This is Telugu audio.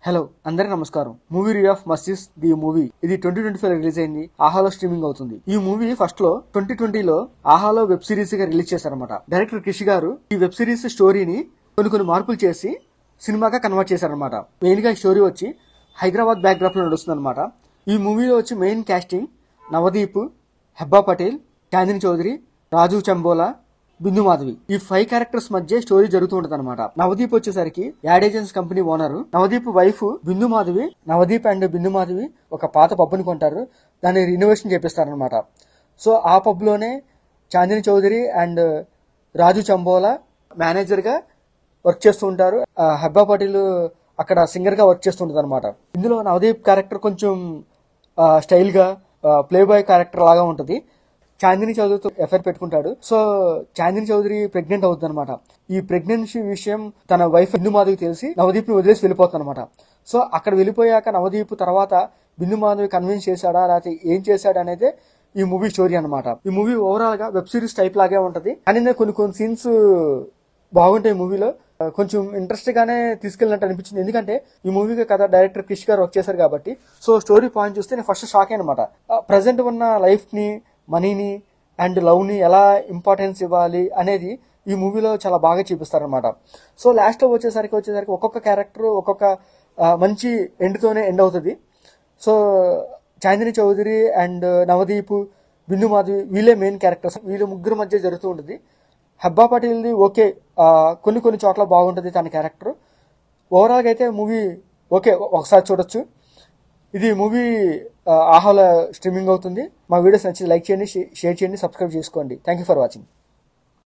హలో అందరికి నమస్కారం. Movie review of Masjid the movie ఇది 2025 రిలీజ్ అయింది. ఆహాలో స్ట్రీమింగ్ అవుతుంది. ఈ మూవీ ఫస్ట్ లో 2020లో ఆహాలో వెబ్ సిరీస్ గా రిలీజ్ చేశారన్నమాట. డైరెక్టర్ క్రిష్ గారు ఈ వెబ్ సిరీస్ స్టోరీని కొన్ని మార్పులు చేసి సినిమాగా కన్వర్ట్ చేశారనమాట. మెయిన్ గా ఈ స్టోరీ వచ్చి హైదరాబాద్ బ్యాక్ డ్రాప్ లో నడుస్తుంది అనమాట. ఈ మూవీలో వచ్చి మెయిన్ కాస్టింగ్ నవదీప్, హెబ్బా పటేల్, చాందిని చౌదరి, రాజు చంబోలా, బిందు మాధవి ఈ 5 క్యారెక్టర్స్ మధ్య స్టోరీ జరుగుతూ ఉంటది అనమాట. నవదీప్ వచ్చేసరికి ad agency company owner. Navdeep wife Bindu Madhavi. Navdeep and Bindu Madhavi ఒక పాత పబ్ని కొంటారు, దాన్ని రినోవేషన్ చేపిస్తారనమాట. సో ఆ పబ్ లోనే చాందిని చౌదరి అండ్ రాజు చంబోలా మేనేజర్ గా వర్క్ చేస్తూ ఉంటారు. హెబ్బా పటేల్ అక్కడ సింగర్ గా వర్క్ చేస్తుంటది అనమాట. ఇందులో నవదీప్ క్యారెక్టర్ కొంచెం స్టైల్ గా ప్లే బాయ్ క్యారెక్టర్ లాగా ఉంటది. చాందిని చౌదరితో ఎఫ్ఐఆర్ పెట్టుకుంటాడు. సో చాందిని చౌదరి ప్రెగ్నెంట్ అవుతుంది అనమాట. ఈ ప్రెగ్నెన్సీ విషయం తన వైఫ్ బిందు మాధవి తెలిసి నవదీప్ ని వదిలేసి వెళ్ళిపోతుంది అనమాట. సో అక్కడ వెళ్ళిపోయాక నవదీప్ తర్వాత బిందు మాధవి కన్విన్స్ చేశాడా లేకపోతే ఏం చేశాడా అనేది ఈ మూవీ స్టోరీ అనమాట. ఈ మూవీ ఓవరాల్ గా వెబ్ సిరీస్ టైప్ లాగే ఉంటది. కానీ కొన్ని సీన్స్ బాగుంటాయి మూవీలో. కొంచెం ఇంట్రెస్ట్ గానే తీసుకెళ్ళినట్టు అనిపించింది. ఎందుకంటే ఈ మూవీకి కథ డైరెక్టర్ క్రిష్ గారు వర్క్ చేశారు కాబట్టి. సో స్టోరీ పాయింట్ చూస్తే నేను ఫస్ట్ షాక్ అనమాట. ప్రజెంట్ ఉన్న లైఫ్ ని, మనీని అండ్ లవ్ ని ఎలా ఇంపార్టెన్స్ ఇవ్వాలి అనేది ఈ మూవీలో చాలా బాగా చూపిస్తారనమాట. సో లాస్ట్ లో వచ్చేసరికి ఒక్కొక్క క్యారెక్టర్ ఒక్కొక్క మంచి ఎండ్ తోనే ఎండ్ అవుతుంది. సో చాందిని చౌదరి అండ్ నవదీప్, బిందు మాధవి వీళ్ళే మెయిన్ క్యారెక్టర్స్. వీళ్ళ ముగ్గురు మధ్య జరుగుతూ ఉంటుంది. హెబ్బా పటేల్ది ఓకే, కొన్ని చోట్ల బాగుంటుంది తన క్యారెక్టర్. ఓవరాల్గా అయితే మూవీ ఓకే, ఒకసారి చూడొచ్చు. ఇది మూవీ ఆహాలో స్ట్రీమింగ్ అవుతుంది. మా వీడియోస్ నచ్చి లైక్ చేయండి, షేర్ చేయండి, సబ్స్క్రైబ్ చేసుకోండి. Thank you for watching.